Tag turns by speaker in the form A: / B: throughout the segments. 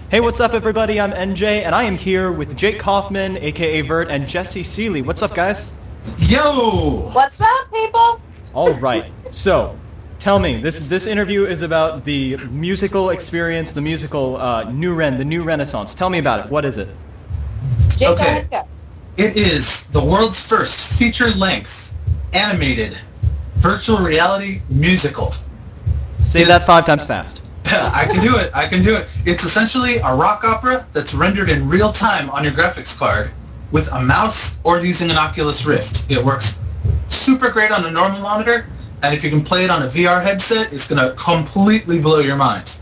A: Hey, what's up, everybody? I'm NJ, and I am here with Jake Kaufman, aka Virt, and Jessie Seely. What's up, guys?
B: Yo!
C: What's up, people?
A: All right. So, tell me, this interview is about the musical experience, the musical Nuren, the new Renaissance. Tell me about it. What is it?
C: Jake,
B: Okay. It is the world's first feature-length, animated, virtual reality musical.
A: Say that 5 times fast.
B: I can do it. It's essentially a rock opera that's rendered in real time on your graphics card with a mouse or using an Oculus Rift. It works super great on a normal monitor, and if you can play it on a VR headset, it's going to completely blow your mind.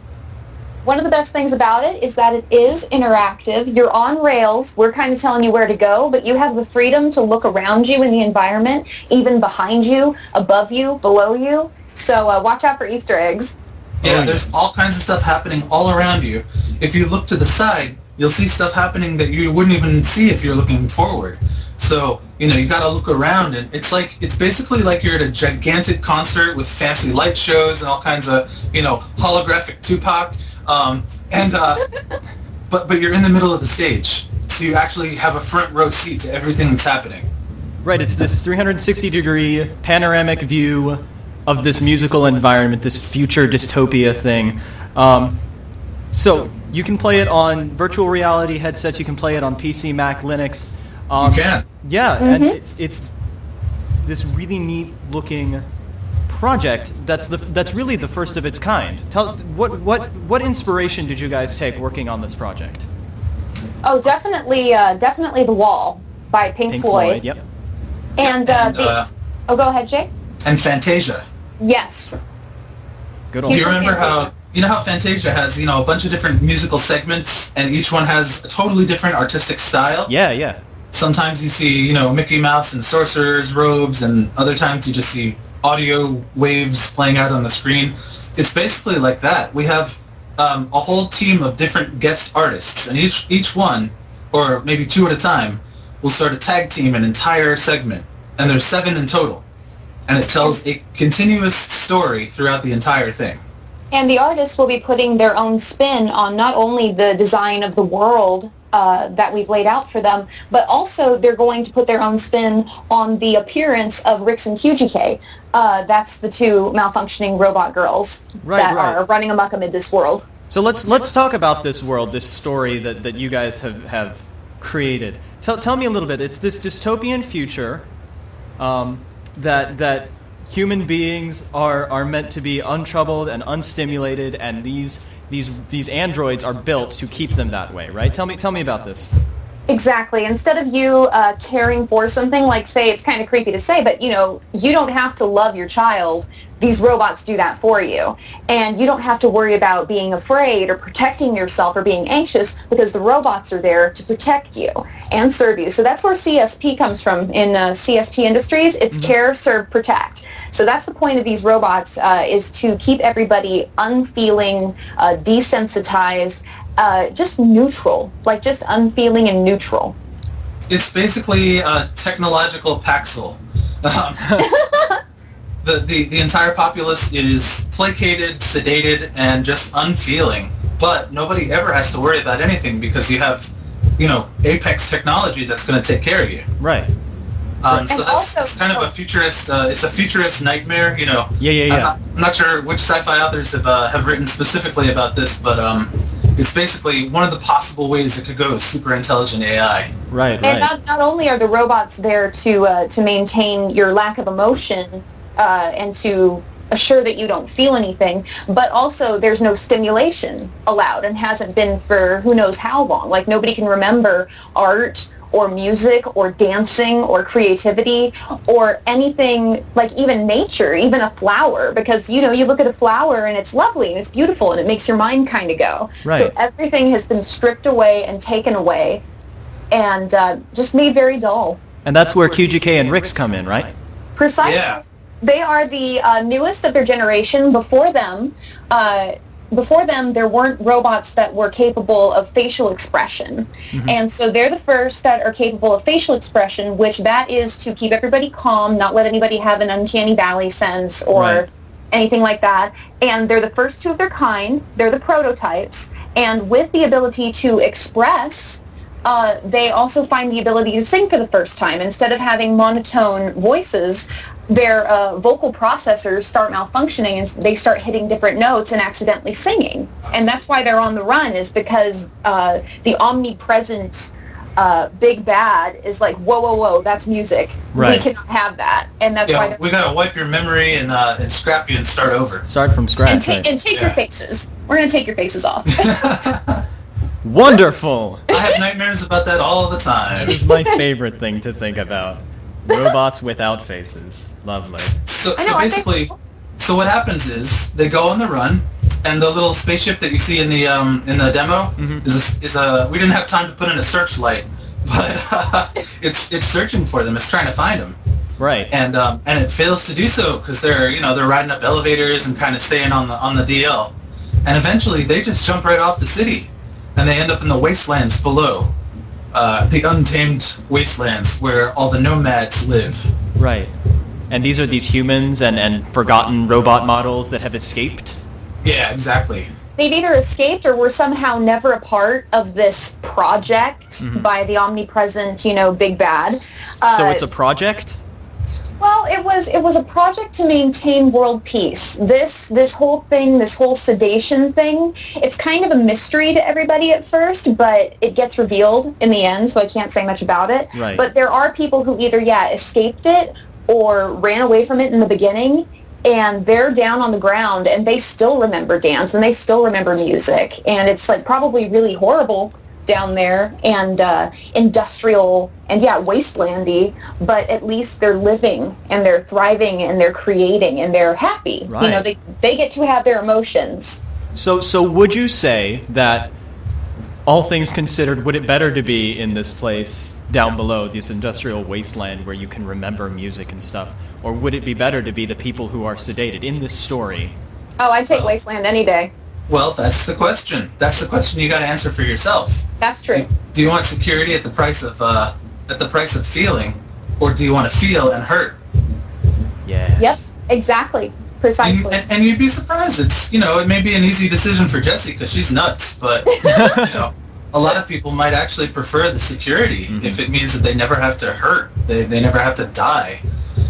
C: One of the best things about it is that it is interactive. You're on rails. We're kind of telling you where to go, but you have the freedom to look around you in the environment, even behind you, above you, below you. So watch out for Easter eggs.
B: Yeah, there's all kinds of stuff happening all around you. If you look to the side, you'll see stuff happening that you wouldn't even see if you're looking forward. So, you gotta look around, and it's basically like you're at a gigantic concert with fancy light shows and all kinds of, holographic Tupac. But you're in the middle of the stage, so you actually have a front row seat to everything that's happening.
A: Right, it's this 360-degree panoramic view of this musical environment, this future dystopia thing. So you can play it on virtual reality headsets. You can play it on PC, Mac, Linux.
B: You can.
A: Yeah, and it's this really neat looking project. That's really the first of its kind. What inspiration did you guys take working on this project?
C: Oh, definitely The Wall by Pink Floyd.
A: Yep.
C: And go ahead, Jake.
B: And Fantasia.
C: Yes.
A: Good old.
B: Do you remember how Fantasia has, a bunch of different musical segments, and each one has a totally different artistic style?
A: Yeah.
B: Sometimes you see, Mickey Mouse and sorcerer's robes, and other times you just see audio waves playing out on the screen. It's basically like that. We have a whole team of different guest artists, and each one, or maybe 2 at a time, will start a tag team an entire segment, and there's 7 in total. And it tells a continuous story throughout the entire thing.
C: And the artists will be putting their own spin on not only the design of the world that we've laid out for them, but also they're going to put their own spin on the appearance of Rix and QGK. That's the 2 malfunctioning robot girls that are running amok amid this world.
A: So let's talk about this world, this story that you guys have created. Tell me a little bit. It's this dystopian future that human beings are meant to be untroubled and unstimulated, and these androids are built to keep them that way, right? Tell me about this.
C: Exactly. Instead of you caring for something, like, say, it's kind of creepy to say, but, you don't have to love your child. These robots do that for you. And you don't have to worry about being afraid or protecting yourself or being anxious, because the robots are there to protect you and serve you. So that's where CSP comes from in CSP Industries. It's care, serve, protect. So that's the point of these robots, is to keep everybody unfeeling, desensitized, just neutral, like just unfeeling and neutral.
B: It's basically a technological Paxil. The entire populace is placated, sedated, and just unfeeling. But nobody ever has to worry about anything because you have, Apex technology that's going to take care of you.
A: Right.
B: So that's kind of a futurist. It's a futurist nightmare.
A: Yeah.
B: I'm not sure which sci-fi authors have written specifically about this, but it's basically one of the possible ways it could go is super intelligent AI.
A: Right.
C: And not only are the robots there to maintain your lack of emotion and to assure that you don't feel anything, but also there's no stimulation allowed and hasn't been for who knows how long. Like, nobody can remember art or music or dancing or creativity or anything, like even nature, even a flower, because you look at a flower and it's lovely and it's beautiful and it makes your mind kind of go.
A: Right.
C: So everything has been stripped away and taken away and just made very dull.
A: And that's where QGK and Rix come in, right?
C: Precisely.
B: Yeah.
C: They are the newest of their generation. Before them, there weren't robots that were capable of facial expression. And so they're the first that are capable of facial expression, which that is to keep everybody calm, not let anybody have an uncanny valley sense or anything like that. And they're the first 2 of their kind. They're the prototypes. And with the ability to express, they also find the ability to sing for the first time. Instead of having monotone voices, their vocal processors start malfunctioning and they start hitting different notes and accidentally singing. And that's why they're on the run, is because the omnipresent big bad is like, whoa, whoa, whoa, that's music.
A: Right.
C: We cannot have that. And that's why
B: we gotta wipe your memory and scrap you and start over.
A: Start from scratch.
C: and take your faces. We're going to take your faces off.
A: Wonderful!
B: I have nightmares about that all the time.
A: That is my favorite thing to think about. Robots without faces. Lovely.
B: So basically, so what happens is they go on the run, and the little spaceship that you see in the demo is a. We didn't have time to put in a searchlight, but it's searching for them. It's trying to find them.
A: Right.
B: And it fails to do so because they're riding up elevators and kind of staying on the DL, and eventually they just jump right off the city, and they end up in the wastelands below. The untamed wastelands where all the nomads live.
A: Right. And these are these humans and forgotten robot models that have escaped?
B: Yeah, exactly.
C: They've either escaped or were somehow never a part of this project by the omnipresent, big bad.
A: So it's a project?
C: Well, it was a project to maintain world peace. This whole thing, this whole sedation thing, it's kind of a mystery to everybody at first, but it gets revealed in the end, so I can't say much about it.
A: Right.
C: But there are people who either, escaped it or ran away from it in the beginning, and they're down on the ground, and they still remember dance, and they still remember music, and it's like probably really horrible down there and industrial and wastelandy, but at least they're living and they're thriving and they're creating and they're happy.
A: Right.
C: They get to have their emotions.
A: So would you say that, all things considered, would it better to be in this place down below, this industrial wasteland where you can remember music and stuff, or would it be better to be the people who are sedated in this story?
C: Oh, I'd take Wasteland any day.
B: Well, that's the question. That's the question you got to answer for yourself.
C: That's true.
B: Do you want security at the price of feeling, or do you want to feel and hurt?
A: Yes.
C: Yep. Exactly. Precisely.
B: And you'd be surprised. It's it may be an easy decision for Jessie because she's nuts, but a lot of people might actually prefer the security if it means that they never have to hurt. They never have to die.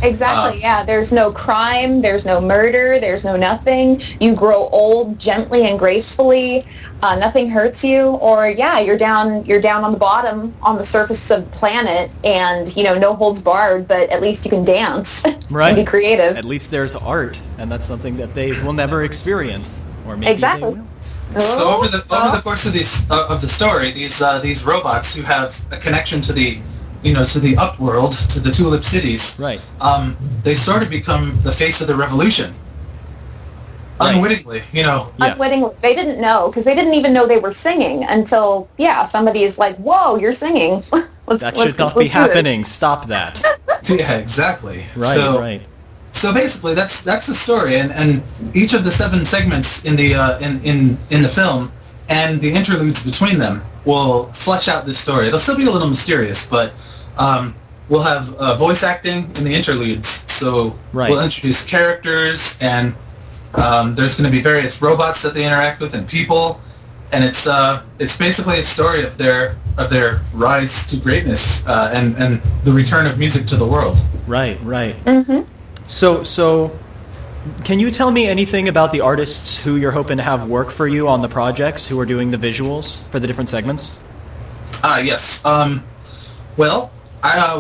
C: Exactly, There's no crime, there's no murder, there's no nothing. You grow old gently and gracefully. Nothing hurts you. Or you're down on the bottom on the surface of the planet, and no holds barred, but at least you can dance.
A: Right.
C: And be creative.
A: At least there's art, and that's something that they will never experience, or maybe
C: exactly.
A: they will.
B: So over the course of the story, these robots who have a connection to the to the upworld, to the Tulip Cities,
A: right?
B: They sort of become the face of the revolution.
A: Right.
B: Unwittingly,
C: Unwittingly, they didn't know, because they didn't even know they were singing until somebody is like, "Whoa, you're singing."
A: That should not be happening. Stop that.
B: Yeah, exactly.
A: Right, right.
B: So basically, that's the story, and each of the 7 segments in the film and the interludes between them will flesh out this story. It'll still be a little mysterious, but we'll have voice acting in the interludes. So we'll introduce characters, and there's going to be various robots that they interact with and people, and it's basically a story of their rise to greatness and the return of music to the world.
A: Right. Mm-hmm. So, can you tell me anything about the artists who you're hoping to have work for you on the projects, who are doing the visuals for the different segments?
B: Yes. Well,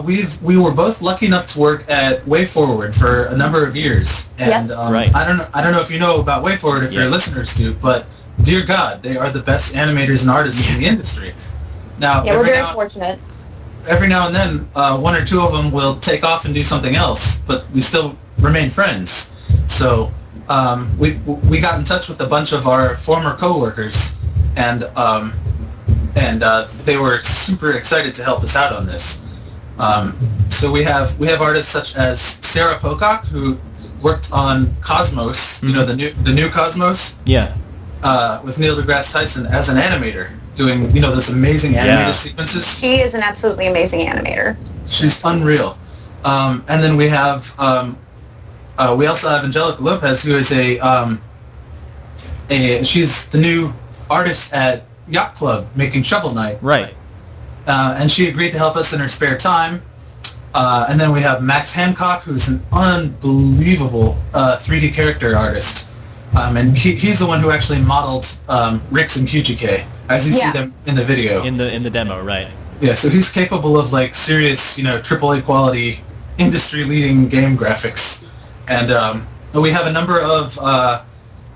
B: we were both lucky enough to work at WayForward for a number of years, and
A: right.
B: I don't know if you know about WayForward, if your listeners do, but dear God, they are the best animators and artists in the industry. Now,
C: we're very fortunate.
B: Every now and then, 1 or 2 of them will take off and do something else, but we still remain friends. So we got in touch with a bunch of our former coworkers, and they were super excited to help us out on this. So we have artists such as Sarah Pocock, who worked on Cosmos, the new Cosmos. Yeah. With Neil deGrasse Tyson as an animator, doing those amazing animated sequences.
C: She is an absolutely amazing animator.
B: She's unreal. And then we have we also have Angelica Lopez, who is she's the new artist at Yacht Club making Shovel Knight.
A: Right.
B: And she agreed to help us in her spare time. And then we have Max Hancock, who's an unbelievable 3D character artist. And he's the one who actually modeled Rix and QGK, as you see them in the video.
A: In the demo, right.
B: Yeah, so he's capable of like serious, AAA quality, industry-leading game graphics. And we have a number of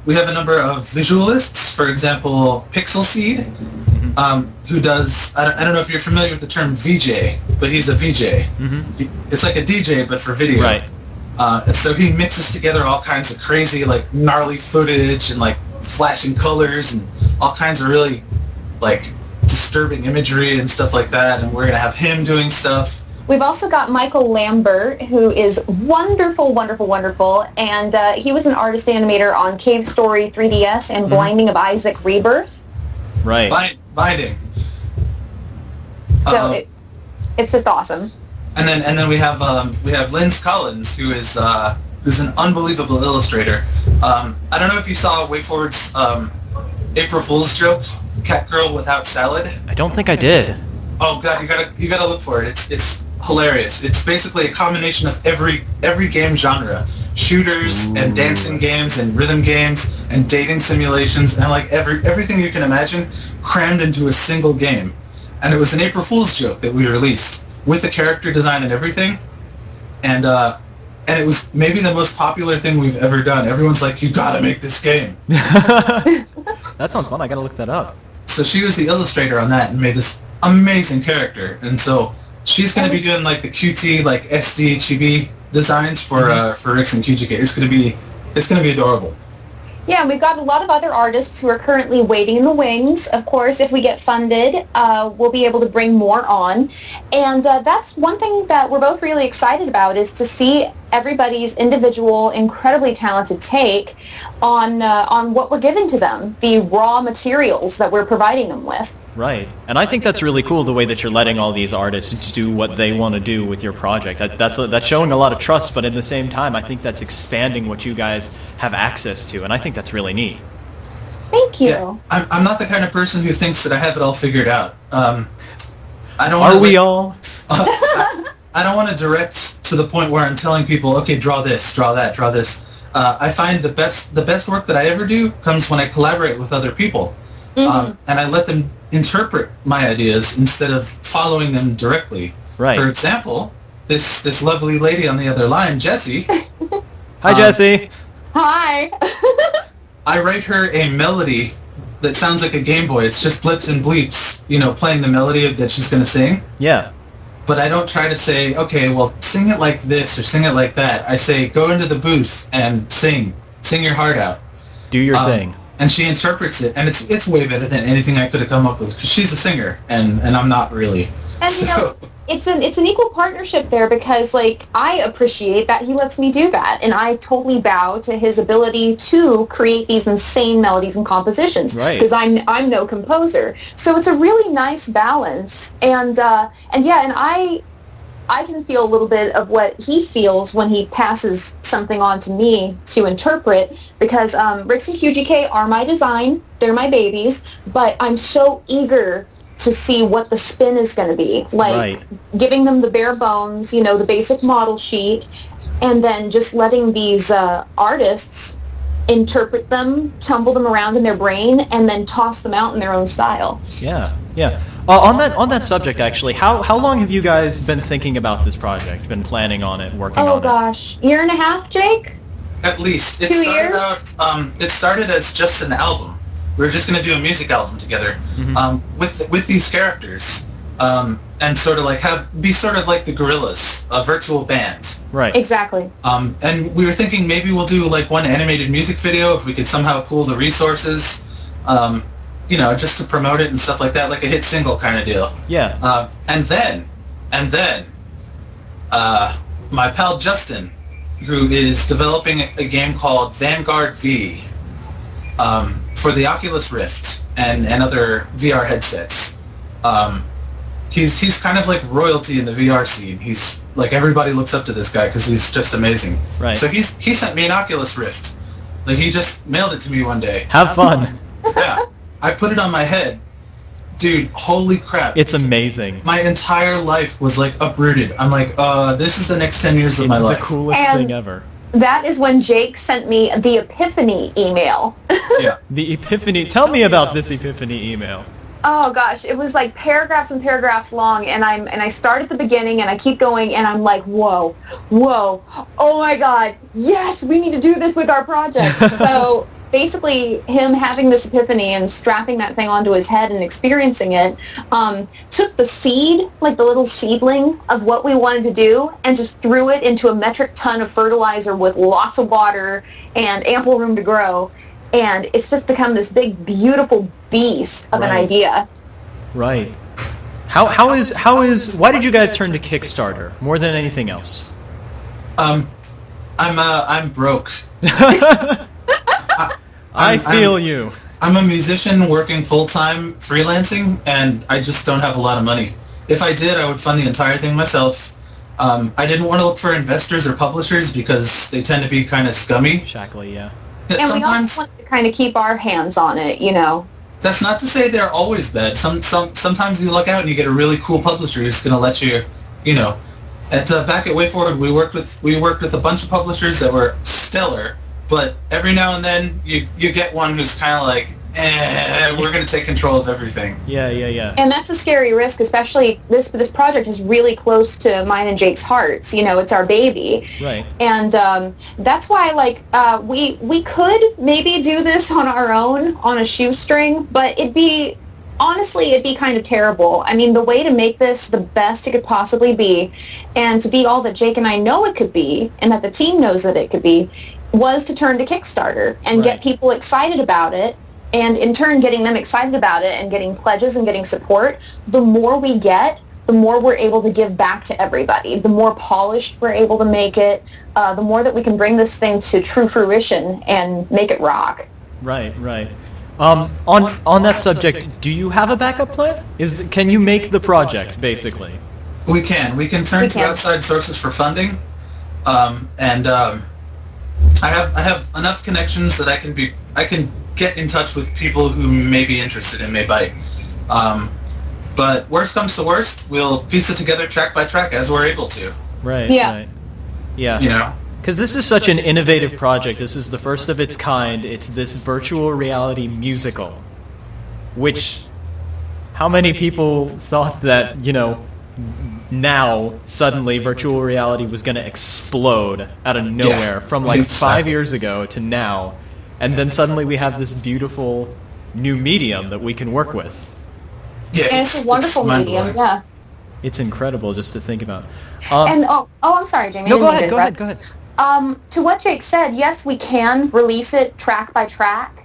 B: visualists. For example, Pixel Seed, who does, I don't know if you're familiar with the term VJ, but he's a VJ. It's like a DJ, but for video.
A: Right.
B: And so he mixes together all kinds of crazy, like, gnarly footage and, like, flashing colors and all kinds of really, like, disturbing imagery and stuff like that. And we're going to have him doing stuff.
C: We've also got Michael Lambert, who is wonderful, wonderful, wonderful. And he was an artist animator on Cave Story 3DS and Blinding of Isaac Rebirth.
A: Right.
B: Binding.
C: So it's just awesome.
B: And then we have Linz Collins, who's an unbelievable illustrator. I don't know if you saw WayForward's April Fool's joke, Cat Girl Without Salad.
A: I don't think I did.
B: Oh god, you gotta look for it. It's hilarious. It's basically a combination of every game genre, shooters and dancing games and rhythm games and dating simulations and like everything you can imagine crammed into a single game. And it was an April Fool's joke that we released with the character design and everything. And it was maybe the most popular thing we've ever done. Everyone's like, you gotta make this game.
A: That sounds fun. I gotta look that up.
B: So she was the illustrator on that and made this amazing character. And so she's going to be doing like the QT, like SD, chibi designs for Rix and QGK. It's going to be adorable.
C: Yeah, we've got a lot of other artists who are currently waiting in the wings. Of course, if we get funded, we'll be able to bring more on. And that's one thing that we're both really excited about, is to see everybody's individual, incredibly talented take on what we're giving to them, the raw materials that we're providing them with.
A: Right. And I think that's really cool, the way that you're letting all these artists do what they want to do with your project. That's showing a lot of trust, but at the same time, I think that's expanding what you guys have access to, and I think that's really neat.
C: Thank you.
B: Yeah, I'm not the kind of person who thinks that I have it all figured out. I don't
A: Are we all?
B: I don't want to direct to the point where I'm telling people, okay, draw this, draw that, draw this. I find the best work that I ever do comes when I collaborate with other people. And I let them interpret my ideas instead of following them directly.
A: Right.
B: For example, this lovely lady on the other line, Jessie.
A: Hi, Jessie.
C: Hi.
B: I write her a melody that sounds like a Game Boy. It's just blips and bleeps, playing the melody that she's going to sing.
A: Yeah.
B: But I don't try to say, okay, well, sing it like this or sing it like that. I say, go into the booth and sing your heart out.
A: Do your thing.
B: And she interprets it, and it's way better than anything I could have come up with, because she's a singer, and I'm not really.
C: And it's an equal partnership there, because I appreciate that he lets me do that, and I totally bow to his ability to create these insane melodies and compositions.
A: Right.
C: Because I'm no composer, so it's a really nice balance, and I can feel a little bit of what he feels when he passes something on to me to interpret, because Rix and QGK are my design, they're my babies, but I'm so eager to see what the spin is going to be. Giving them the bare bones, the basic model sheet, and then just letting these artists interpret them, tumble them around in their brain, and then toss them out in their own style.
A: Yeah, yeah. On that subject, actually, how long have you guys been thinking about this project? Been planning on it, working on it?
C: Oh gosh, year and a half, Jake?
B: At least. It
C: 2
B: started
C: years?
B: It started as just an album. We were just going to do a music album together with these characters, and sort of be sort of like the Gorillaz, a virtual band.
A: Right.
C: Exactly.
B: And we were thinking maybe we'll do one animated music video if we could somehow pool the resources. Just to promote it and stuff like that, like a hit single kind of deal.
A: Yeah.
B: And then, my pal Justin, who is developing a game called Vanguard V for the Oculus Rift and other VR headsets. He's kind of like royalty in the VR scene. He's like, everybody looks up to this guy because he's just amazing.
A: Right.
B: So he sent me an Oculus Rift. He just mailed it to me one day.
A: Have fun.
B: Yeah. I put it on my head. Dude, holy crap.
A: It's amazing.
B: My entire life was like uprooted. I'm like, this is the next 10 years of my life.
A: It's the coolest thing ever.
C: That is when Jake sent me the Epiphany email.
B: Yeah.
A: The Epiphany. Tell me about this Epiphany email.
C: Oh gosh, it was like paragraphs and paragraphs long, and I start at the beginning and I keep going, and I'm like, whoa, oh my god, yes, we need to do this with our project. So basically, him having this epiphany and strapping that thing onto his head and experiencing it, took the seed, like the little seedling of what we wanted to do, and just threw it into a metric ton of fertilizer with lots of water and ample room to grow. And it's just become this big, beautiful beast of an idea.
A: Right. How is why did you guys turn to Kickstarter more than anything else?
B: I'm broke.
A: I feel you.
B: I'm a musician working full-time freelancing, and I just don't have a lot of money. If I did, I would fund the entire thing myself. I didn't want to look for investors or publishers because they tend to be kind of scummy.
A: Shackly, yeah.
C: And we also want to kind of keep our hands on it, you know.
B: That's not to say they're always bad. Sometimes you luck out and you get a really cool publisher who's going to let you, you know. Back at Way Forward, we worked with a bunch of publishers that were stellar, but every now and then you get one who's kind of like, we're going to take control of everything.
A: Yeah.
C: And that's a scary risk, especially this project is really close to mine and Jake's hearts. You know, it's our baby.
A: Right.
C: And that's why, like, we could maybe do this on our own, on a shoestring, but it'd be kind of terrible. I mean, the way to make this the best it could possibly be, and to be all that Jake and I know it could be, and that the team knows that it could be, was to turn to Kickstarter and get people excited about it. And in turn, getting them excited about it and getting pledges and getting support, the more we get, the more we're able to give back to everybody. The more polished we're able to make it, the more that we can bring this thing to true fruition and make it rock.
A: Right. On that subject, do you have a backup plan? Can you make the project, basically?
B: We can turn to outside sources for funding, and I have enough connections that I can get in touch with people who may be interested and may bite. But worst comes to worst, we'll piece it together track by track as we're able to.
A: Right.
C: Yeah.
A: You know? Because this is such an innovative project. This is the first of its kind. It's this virtual reality musical, which, how many people thought that, you know, now suddenly virtual reality was going to explode out of nowhere from like 5 years ago to now, and then suddenly we have this beautiful new medium that we can work with.
B: Yeah,
C: and it's a wonderful medium. Yeah.
A: It's incredible just to think about.
C: And I'm sorry, Jamie.
A: No, go ahead.
C: To what Jake said, yes, we can release it track by track,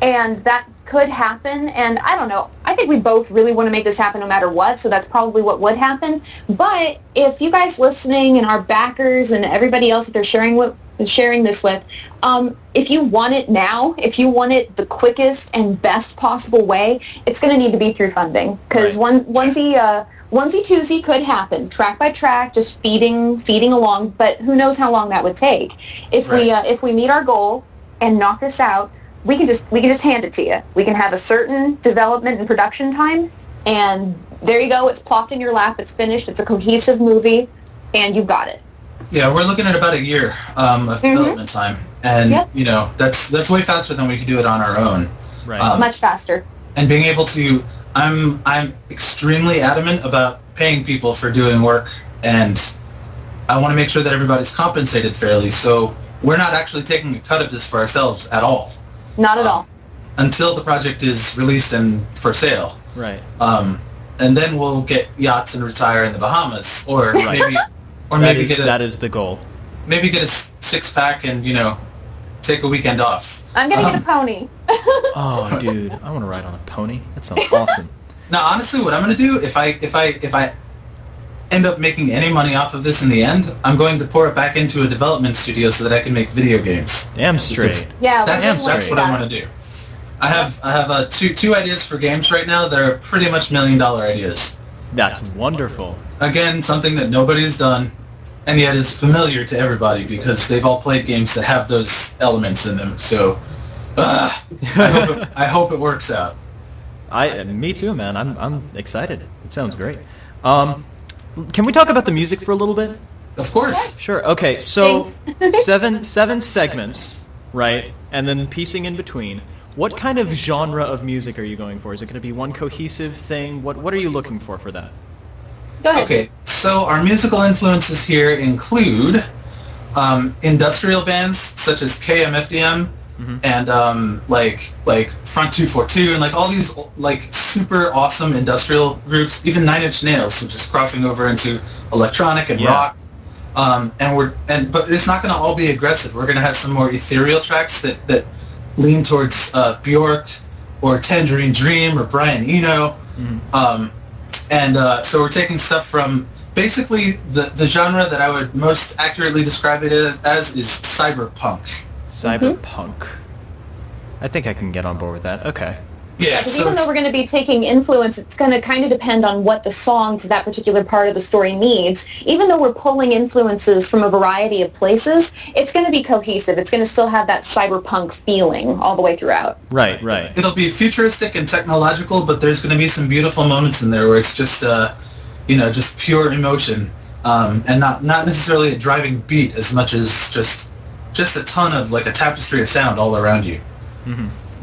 C: and that could happen. And I don't know. I think we both really want to make this happen no matter what, so that's probably what would happen. But if you guys listening and our backers and everybody else that they're sharing this with, if you want it now, if you want it the quickest and best possible way, it's going to need to be through funding. Because onesie-twosie could happen, track by track, just feeding along, but who knows how long that would take. If we meet our goal and knock this out, we can just hand it to you. We can have a certain development and production time, and there you go. It's plopped in your lap. It's finished. It's a cohesive movie, and you've got it.
B: Yeah, we're looking at about a year of development time, and you know that's way faster than we could do it on our own.
A: Right.
C: Much faster.
B: And being able to, I'm extremely adamant about paying people for doing work, and I want to make sure that everybody's compensated fairly. So we're not actually taking a cut of this for ourselves at all.
C: Not at all.
B: Until the project is released and for sale.
A: Right.
B: And then we'll get yachts and retire in the Bahamas, or maybe
A: that is the goal.
B: Maybe get a six-pack and, you know, take a weekend off.
C: I'm gonna get a pony.
A: Oh, dude, I want to ride on a pony. That sounds awesome.
B: Now, honestly, what I'm gonna do if I end up making any money off of this in the end, I'm going to pour it back into a development studio so that I can make video games.
A: Damn straight.
C: Yeah,
B: that's what I want to do. I have two ideas for games right now that are pretty much $1 million ideas.
A: That's wonderful.
B: Again, something that nobody's done, and yet is familiar to everybody because they've all played games that have those elements in them. So, I hope it works out.
A: Me too, man. I'm excited. It sounds great. Can we talk about the music for a little bit?
B: Of course.
A: Sure. Okay. So seven segments, right? And then piecing in between. What kind of genre of music are you going for? Is it going to be one cohesive thing? What are you looking for that?
C: Go ahead.
B: Okay. So our musical influences here include industrial bands such as KMFDM and like Front 242 and like all these like super awesome industrial groups. Even Nine Inch Nails, which is crossing over into electronic and rock. But it's not going to all be aggressive. We're going to have some more ethereal tracks that lean towards Bjork or Tangerine Dream or Brian Eno. So we're taking stuff from basically the genre that I would most accurately describe it as is cyberpunk.
A: Cyberpunk. I think I can get on board with that. Okay.
B: Yeah,
C: because even though we're going to be taking influence, it's going to kind of depend on what the song for that particular part of the story needs. Even though we're pulling influences from a variety of places, it's going to be cohesive. It's going to still have that cyberpunk feeling all the way throughout.
A: Right.
B: It'll be futuristic and technological, but there's going to be some beautiful moments in there where it's just, just pure emotion, and not necessarily a driving beat as much as just a ton of like a tapestry of sound all around you.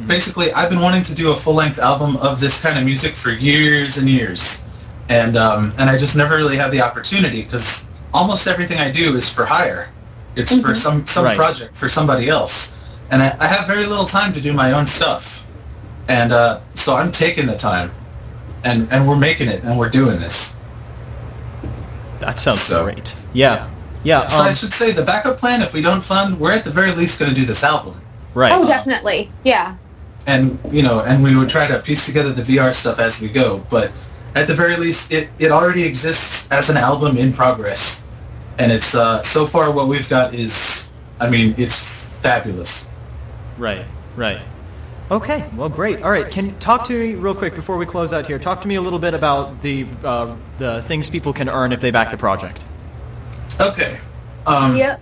B: Basically, I've been wanting to do a full-length album of this kind of music for years and years, and I just never really had the opportunity because almost everything I do is for hire. It's for some project for somebody else, and I have very little time to do my own stuff, and so I'm taking the time, and we're making it, and we're doing this.
A: That sounds great. Yeah.
B: So I should say the backup plan, if we don't fund, we're at the very least going to do this album.
A: Right.
C: Oh, definitely. Yeah.
B: And we would try to piece together the VR stuff as we go, but at the very least, it already exists as an album in progress, and it's so far what we've got is, it's fabulous.
A: Right. Okay, well, great. All right, can talk to me real quick before we close out here. Talk to me a little bit about the things people can earn if they back the project.
B: Okay.
C: Yep.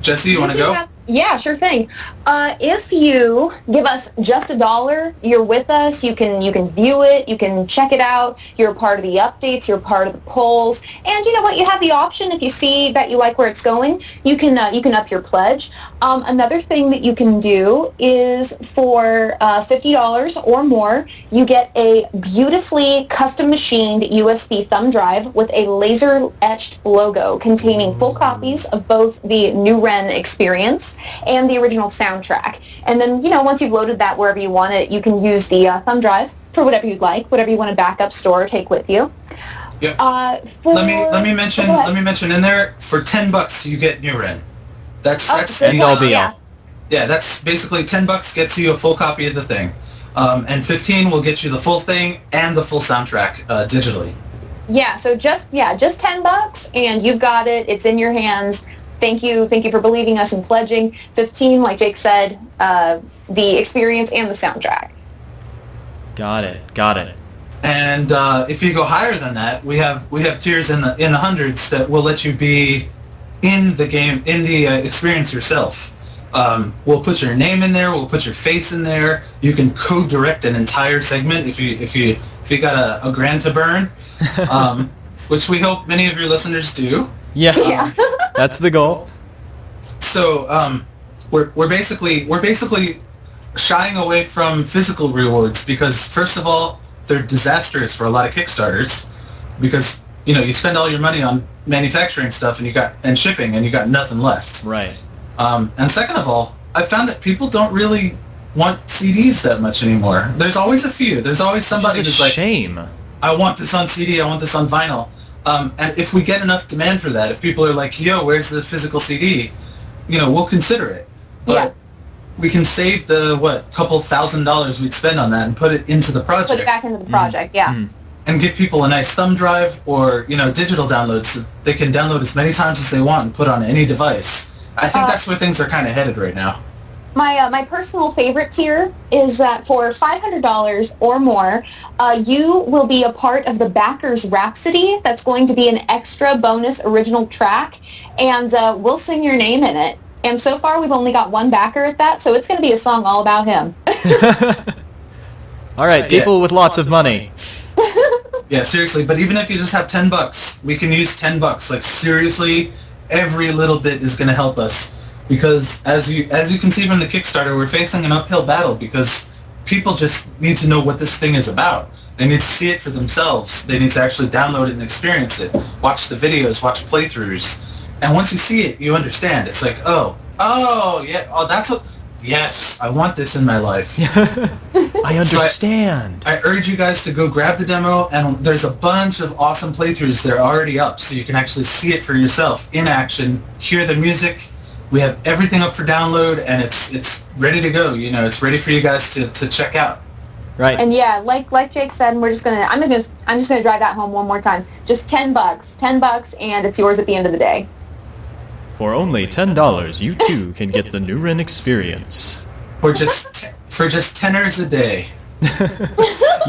B: Jesse, you want to go?
C: Yeah, sure thing. If you give us just $1, you're with us. You can view it. You can check it out. You're a part of the updates. You're a part of the polls. And you know what? You have the option if you see that you like where it's going. You can up your pledge. Another thing that you can do is for $50 or more, you get a beautifully custom machined USB thumb drive with a laser etched logo containing full copies of both the Nuren experience and the original soundtrack. And then, once you've loaded that wherever you want it, you can use the thumb drive for whatever you'd like, whatever you want to back up, store, or take with you.
B: Yep. Let me mention in there, for $10 you get Nuren. That's
A: end all be all.
B: Yeah, that's basically $10 gets you a full copy of the thing, and 15 will get you the full thing and the full soundtrack digitally.
C: Yeah, so just $10 and you've got it. It's in your hands. Thank you for believing us and pledging. 15, like Jake said, the experience and the soundtrack.
A: Got it.
B: And if you go higher than that, we have tiers in the hundreds that will let you be in the game, in the experience yourself. We'll put your name in there. We'll put your face in there. You can co-direct an entire segment if you got a grand to burn, which we hope many of your listeners do.
A: Yeah. That's the goal.
B: So we're basically shying away from physical rewards because, first of all, they're disastrous for a lot of Kickstarters because you spend all your money on manufacturing stuff and shipping and you got nothing left.
A: Right.
B: And second of all, I found that people don't really want CDs that much anymore. There's always a few. There's always somebody who's like,
A: shame.
B: I want this on CD. I want this on vinyl. And if we get enough demand for that, if people are like, yo, where's the physical CD? We'll consider it. But we can save the, couple $1,000s we'd spend on that and put it into the project.
C: Put it back into the project, yeah.
B: And give people a nice thumb drive or, digital downloads so they can download as many times as they want and put on any device. I think that's where things are kind of headed right now.
C: My personal favorite tier is that for $500 or more, you will be a part of the Backers Rhapsody. That's going to be an extra bonus original track, and we'll sing your name in it. And so far, we've only got one backer at that, so it's going to be a song all about him.
A: All right, people with lots of money.
B: Yeah, seriously. But even if you just have $10, we can use $10. Like seriously, every little bit is going to help us. Because as you can see from the Kickstarter, we're facing an uphill battle because people just need to know what this thing is about. They need to see it for themselves. They need to actually download it and experience it. Watch the videos, watch playthroughs. And once you see it, you understand. It's like, that's what... Yes, I want this in my life.
A: I understand.
B: So I urge you guys to go grab the demo, and there's a bunch of awesome playthroughs that are already up, so you can actually see it for yourself in action, hear the music. We have everything up for download, and it's ready to go. You know, it's ready for you guys to check out.
A: Right.
C: And yeah, like Jake said, I'm just gonna drive that home one more time. Just $10, and it's yours at the end of the day.
A: For only $10, you too can get the Nuren experience.
B: For just tenors a day.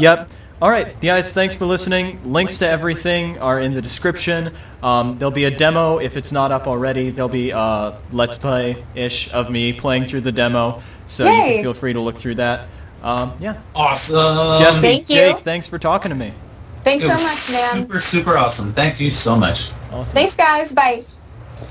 A: Yep. All right, guys, thanks for listening. Links to everything are in the description. There'll be a demo if it's not up already. There'll be a Let's Play-ish of me playing through the demo, so you can feel free to look through that. Yeah.
B: Awesome.
A: Jesse,
C: Thank you.
A: Jake, thanks for talking to me.
C: Thanks
B: It
C: so
B: was
C: much, man.
B: super, super awesome. Thank you so much.
A: Awesome.
C: Thanks, guys. Bye.